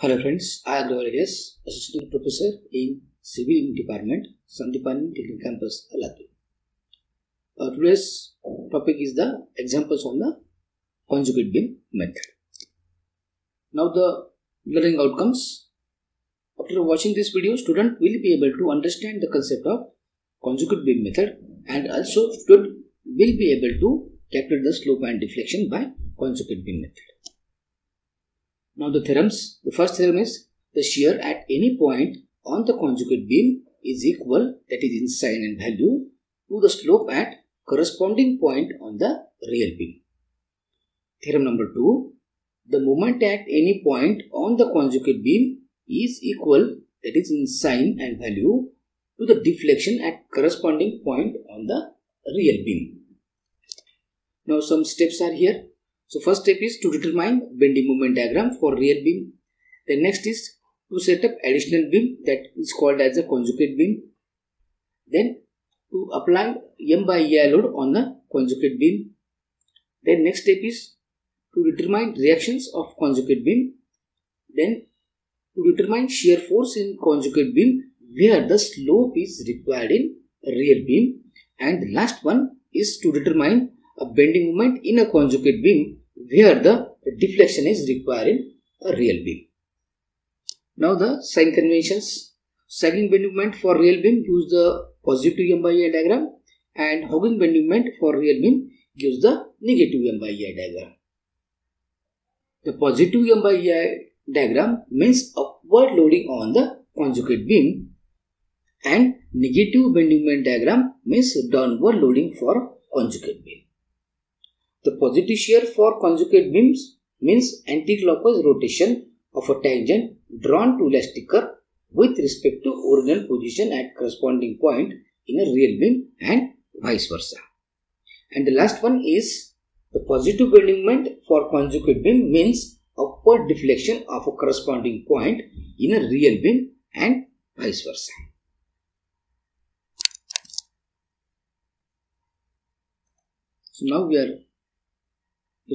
Hello friends, I am Glorious, Assistant Professor in Civil Department, Sandipani Technical Campus, Latur. Today's topic is the examples on the conjugate beam method. Now the learning outcomes. After watching this video, student will be able to understand the concept of conjugate beam method, and also student will be able to calculate the slope and deflection by conjugate beam method. Now the theorems. The first theorem is the shear at any point on the conjugate beam is equal, that is in sign and value, to the slope at corresponding point on the real beam. Theorem number 2. The moment at any point on the conjugate beam is equal, that is in sign and value, to the deflection at corresponding point on the real beam. Now some steps are here. So first step is to determine bending moment diagram for real beam. Then next is to set up additional beam, that is called as a conjugate beam. Then to apply M/EI load on the conjugate beam. Then next step is to determine reactions of conjugate beam. Then to determine shear force in conjugate beam where the slope is required in real beam. And the last one is to determine a bending moment in a conjugate beam where the deflection is required in a real beam. Now the sign conventions. Sagging bending moment for real beam use the positive M/EI diagram, and hogging bending moment for real beam gives the negative M/EI diagram. The positive M/EI diagram means upward loading on the conjugate beam, and negative bending moment diagram means downward loading for conjugate beam. The positive shear for conjugate beams means anti-clockwise rotation of a tangent drawn to elastic curve with respect to original position at corresponding point in a real beam, and vice versa. And the last one is the positive bending moment for conjugate beam means upward deflection of a corresponding point in a real beam, and vice versa. So now we are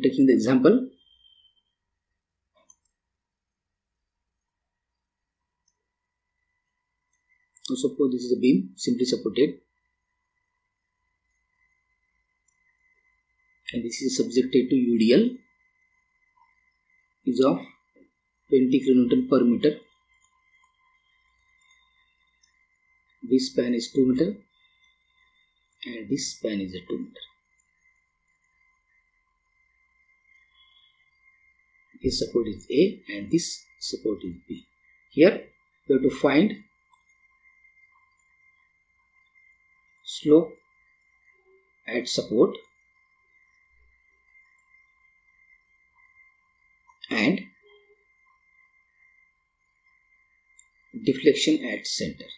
taking the example. So suppose this is a beam simply supported, and this is subjected to UDL is of 20 kN per meter. This span is 2 meter and this span is a 2 meter. This support is A and this support is B. Here we have to find slope at support and deflection at center.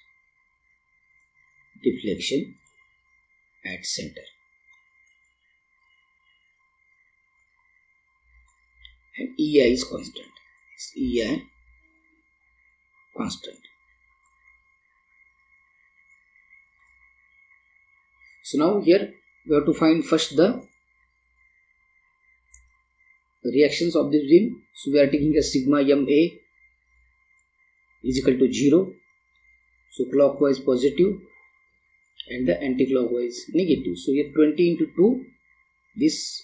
Deflection at center. And EI is constant. It's EI constant. So now here we have to find first the reactions of this beam. So we are taking a sigma MA is equal to 0. So clockwise positive and the anti-clockwise negative. So here 20 into 2, this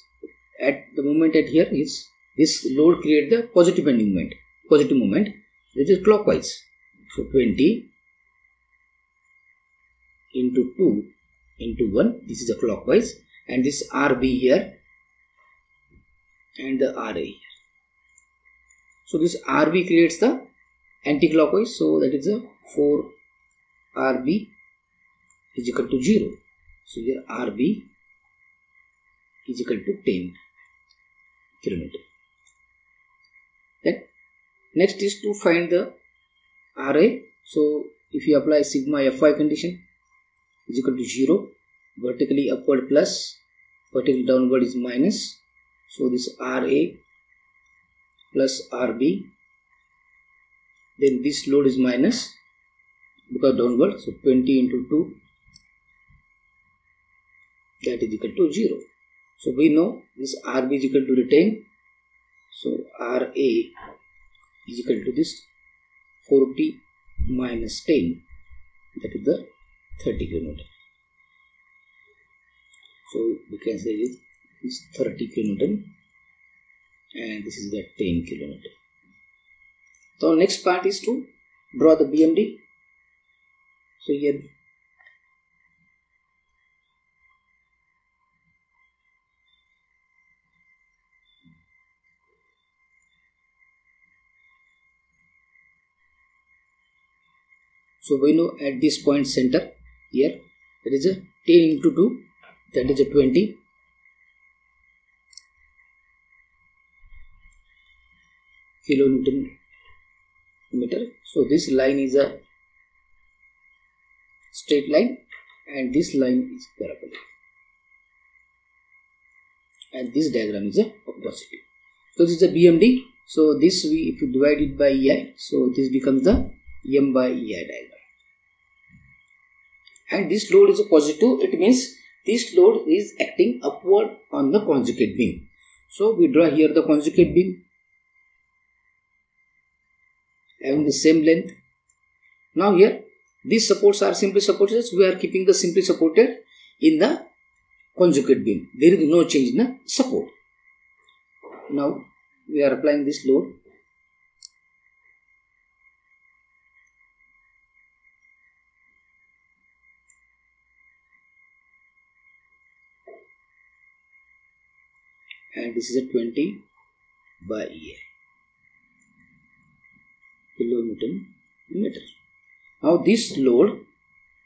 at the moment at here is this load create the positive bending moment, positive moment, which is clockwise. So 20 into 2 into 1, this is the clockwise, and this RB here and the RA here. So this RB creates the anti-clockwise, so that is a 4 RB is equal to 0. So here RB is equal to 10 kN. Then next is to find the RA. So if you apply sigma Fy condition is equal to 0, vertically upward plus, vertically downward is minus. So this RA plus RB, then this load is minus because downward, so 20 into 2, that is equal to 0. So we know this RB is equal to 10. So RA is equal to this 40 minus 10, that is the 30 kN. So we can say this is 30 kN and this is the 10 kN. So next part is to draw the BMD. So here so we know at this point center here there is a 10 into 2, that is a 20. kilonewton meter. So this line is a straight line and this line is parabolic, and this diagram is a positive. So this is the BMD. So this if you divide it by EI, so this becomes the M by EI diagram. And this load is a positive, it means this load is acting upward on the conjugate beam. So we draw here the conjugate beam having the same length. Now here these supports are simply supported, we are keeping the simply supported in the conjugate beam. There is no change in the support. Now we are applying this load. And this is a 20 by EI kilonewton meter. Now this load,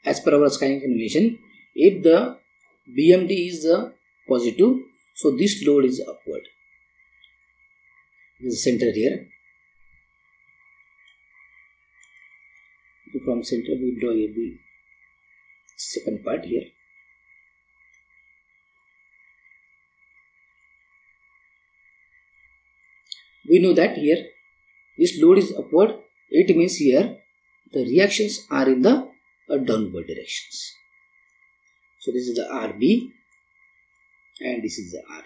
as per our kinetic animation, if the BMD is positive, so this load is upward. This is center here. So from center we draw here the second part here. We know that here this load is upward, it means here the reactions are in the downward directions. So this is the RB and this is the RA.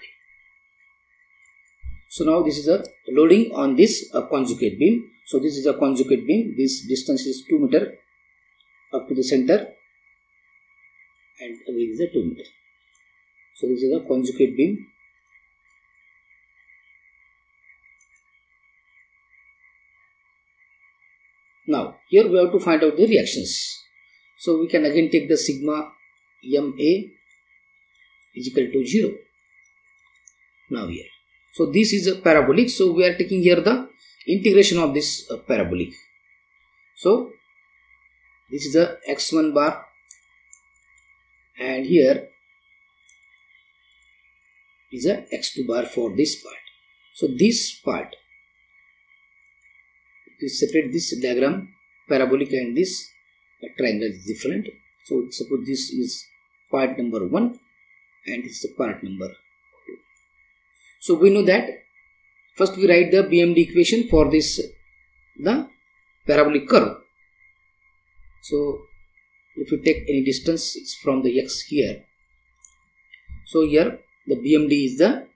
So now this is a loading on this conjugate beam. So this is a conjugate beam. This distance is 2 meter up to the center and again is a 2 meter. So this is a conjugate beam. Now here we have to find out the reactions. So we can again take the sigma MA is equal to 0. Now here. So this is a parabolic. So we are taking here the integration of this parabolic. So this is a x1 bar and here is a x2 bar for this part. So this part, if you separate this diagram, parabolic and this triangle is different. So suppose this is part number 1 and this is part number 2. So we know that first we write the BMD equation for this the parabolic curve. So if you take any distance from the x here, so here the BMD is the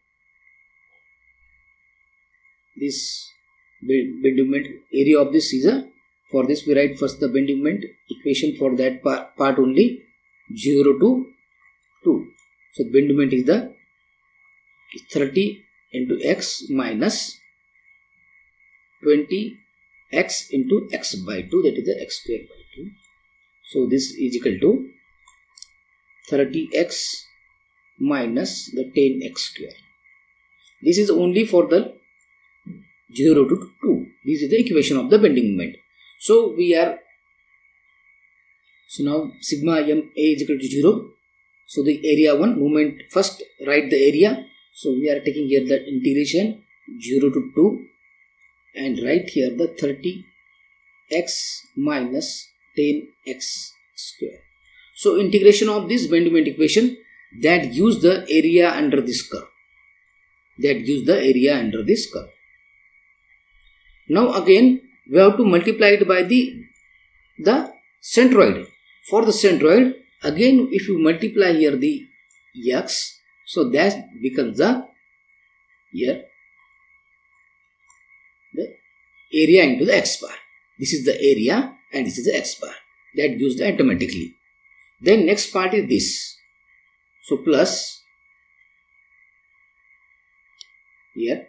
this bending moment area of this is a, for this we write first the bending moment equation for that part only 0 to 2. So the bending moment is the 30 into x minus 20x into x by 2, that is the x square by 2. So this is equal to 30x minus the 10x square. This is only for the 0 to 2. This is the equation of the bending moment. So we are, so now sigma MA is equal to 0. So the area 1 moment, first write the area. So we are taking here the integration 0 to 2 and write here the 30x minus 10x square. So integration of this bending moment equation that gives the area under this curve. That gives the area under this curve. Now again we have to multiply it by the centroid. For the centroid, again if you multiply here the x, so that becomes the here the area into the x bar. This is the area and this is the x bar. That gives the automatically. Then next part is this. So plus here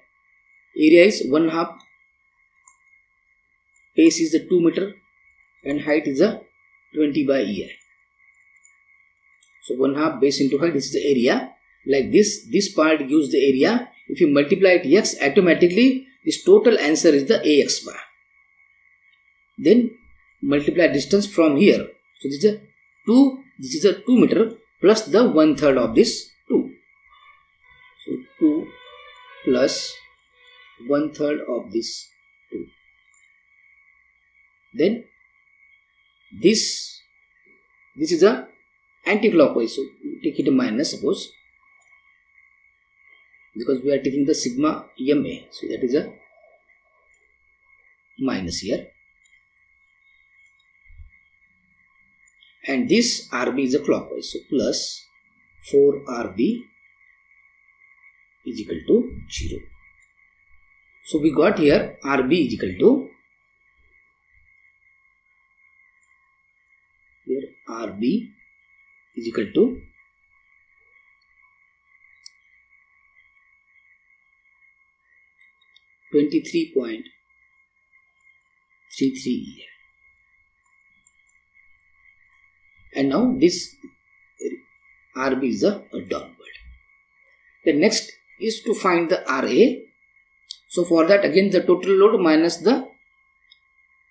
area is 1/2, base is the 2 meter and height is a 20 by EI. So 1/2 base into height, this is the area. Like this part gives the area. If you multiply it x, automatically this total answer is the AX bar. Then multiply distance from here. So this is a 2 meter plus the 1/3 of this 2. So 2 plus 1/3 of this 2. Then this is a anti-clockwise. So take it a minus, suppose, because we are taking the sigma MA. So that is a minus here. And this RB is a clockwise. So plus 4RB is equal to 0. So we got here RB is equal to, here RB is equal to 23.33 EI. And now this RB is a downward. The next is to find the RA. So for that, again the total load minus the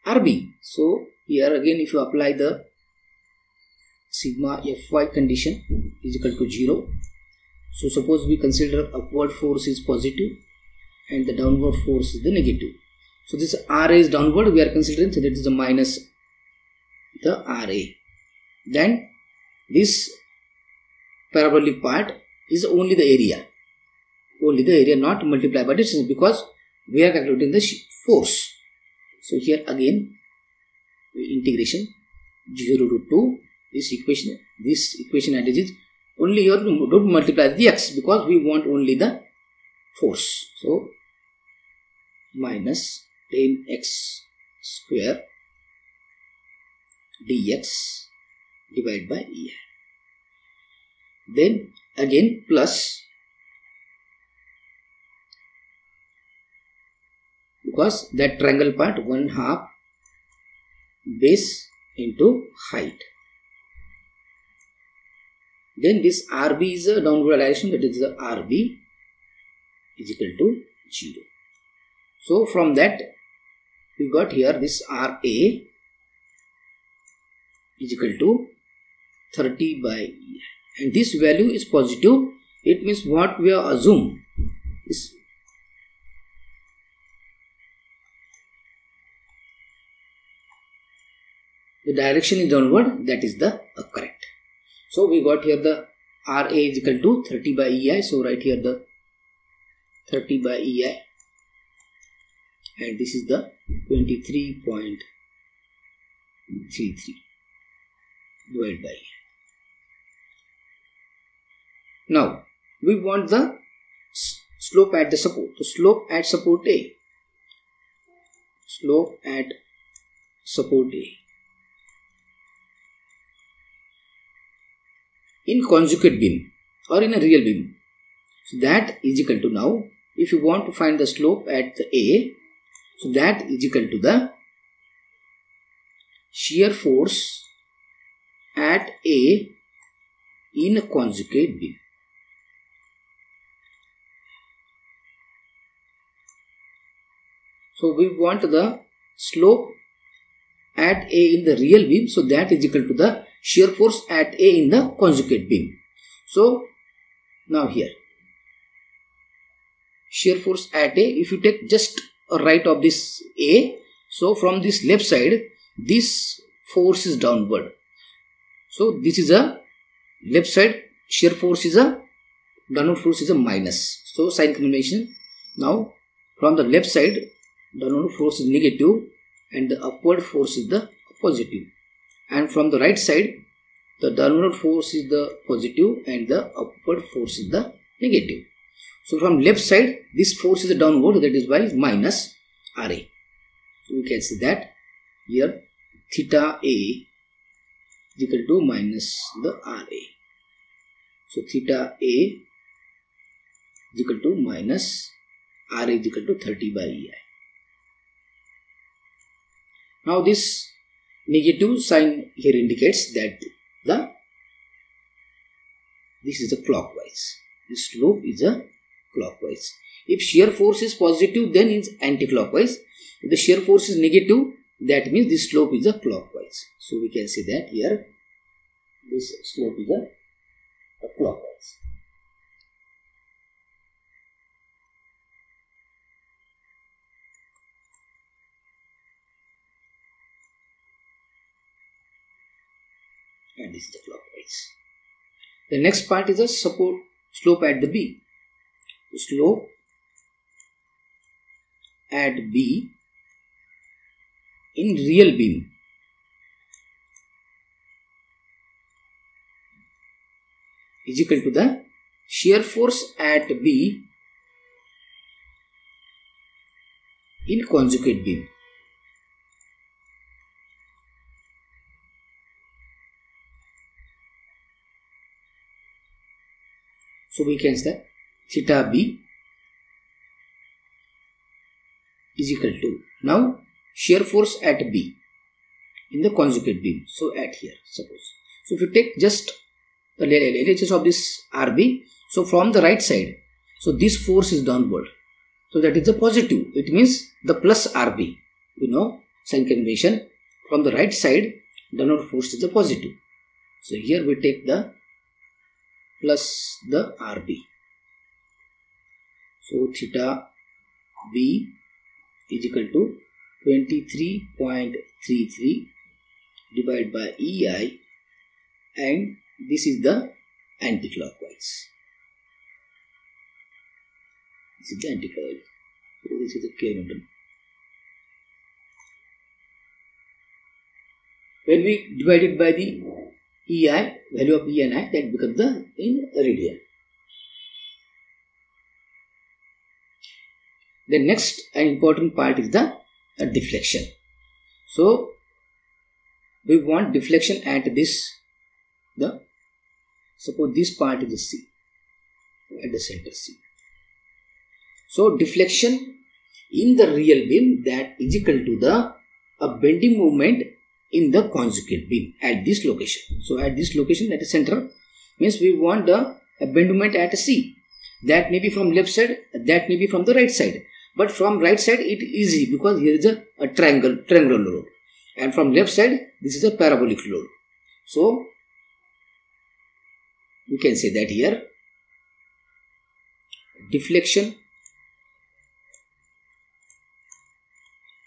RB. So here again, if you apply the sigma Fy condition is equal to 0. So suppose we consider upward force is positive and the downward force is the negative. So this RA is downward, we are considering, so that is the minus the RA. Then this parabolic part is only the area. Only the area, not multiplied by distance, because we are calculating the force. So here again, integration 0 to 2, this equation and is only here don't multiply the x, because we want only the force. So minus 10x square dx divided by EI. Then again plus, because that triangle part 1/2 base into height. Then this RB is a downward direction, that is the RB is equal to 0. So from that we got here this RA is equal to 30 by EI. And this value is positive. It means what we are assume is the direction is downward, that is the correct. So we got here the RA is equal to 30 by EI. So right here the 30 by EI, and this is the 23.33 divided by EI. Now we want the slope at the support. So slope at support A. Slope at support A in conjugate beam or in a real beam. So that is equal to, now if you want to find the slope at the A, so that is equal to the shear force at A in a conjugate beam. So we want the slope at A in the real beam, so that is equal to the shear force at A in the conjugate beam. So now here shear force at A, if you take just a right of this A, so from this left side this force is downward. So this is a left side shear force is a downward force is a minus. So sign convention. Now from the left side downward force is negative and the upward force is the positive. And from the right side the downward force is the positive and the upward force is the negative. So from left side this force is the downward, that is why minus RA. So we can see that here theta A is equal to minus the RA. So theta A is equal to minus RA is equal to 30 by EI. Now this negative sign here indicates that this is a clockwise. This slope is a clockwise. If shear force is positive, then it's anti-clockwise. If the shear force is negative, that means this slope is a clockwise. So we can say that here this slope is a clockwise. And this is the clockwise. The next part is the slope at the B. The slope at B in real beam is equal to the shear force at B in conjugate beam. So we can say theta B is equal to now shear force at B in the conjugate beam. So at here, suppose. So if you take just the LHS of this RB, so from the right side, so this force is downward. So that is a positive. It means the plus RB. You know, sign convention. From the right side, downward force is a positive. So here we take the plus the RB. So theta B is equal to 23.33 divided by EI, and this is the anti-clockwise. This is the anti-clockwise. So this is the K Newton. When we divide it by the EI, value of E and I, that becomes the in radian. The next and important part is the deflection. So we want deflection at this, suppose this part is the C, at the center C. So deflection in the real beam, that is equal to the bending moment in the conjugate beam at this location. So at this location at the center means we want a bend moment at C. That may be from left side, that may be from the right side. But from right side it is easy because here is a triangular load, and from left side this is a parabolic load. So we can say that here deflection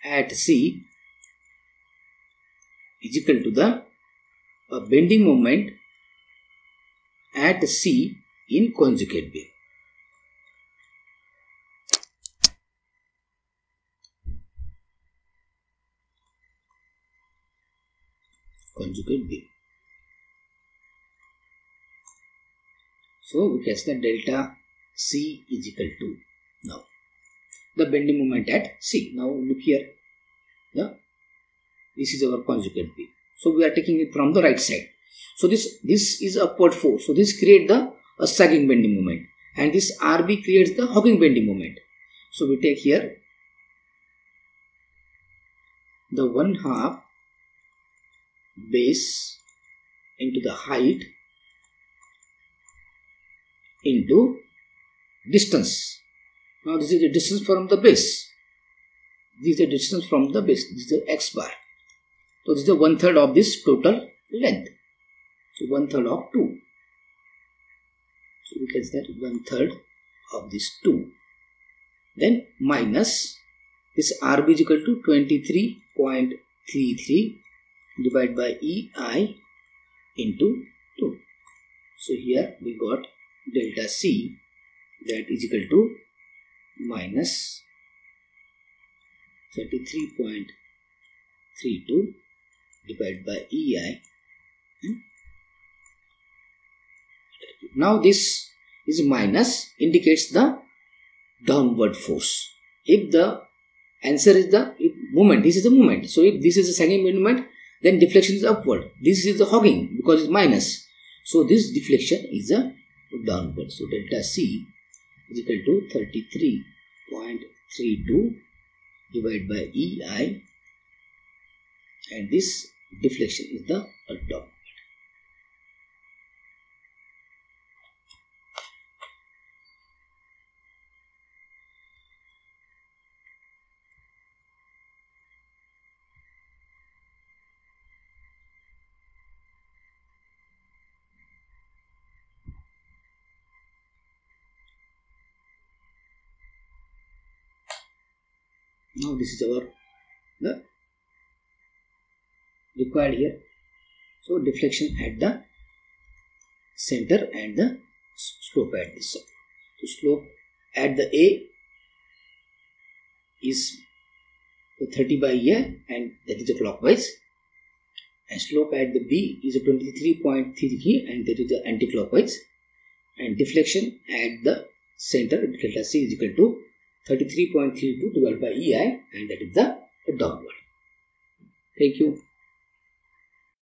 at C is equal to the bending moment at C in conjugate beam. Conjugate beam. So we can say that delta C is equal to now the bending moment at C. Now look here. This is our conjugate beam. So we are taking it from the right side. So this is upward force. So this creates the sagging bending moment, and this RB creates the hogging bending moment. So we take here the 1/2 base into the height into distance. Now this is the distance from the base. This is the distance from the base. This is the X bar. So this is the 1/3 of this total length. So 1/3 of 2. So we can say that 1/3 of this 2. Then minus this RB is equal to 23.33 divided by EI into 2. So here we got delta C, that is equal to minus 33.32 divided by EI. Now this is minus, indicates the downward force. If the answer is the movement. This is the movement. So if this is the second movement, then deflection is upward. This is the hogging because it's minus. So this deflection is a downward. So delta C is equal to 33.32 divided by EI, and this deflection is the downward. Now this is the required here. So deflection at the center and the slope at this side. So slope at the A is 30 by A, and that is the clockwise, and slope at the B is 23.33, and that is the anti-clockwise, and deflection at the center delta C is equal to 33.32 divided by EI, and that is the downward. Thank you.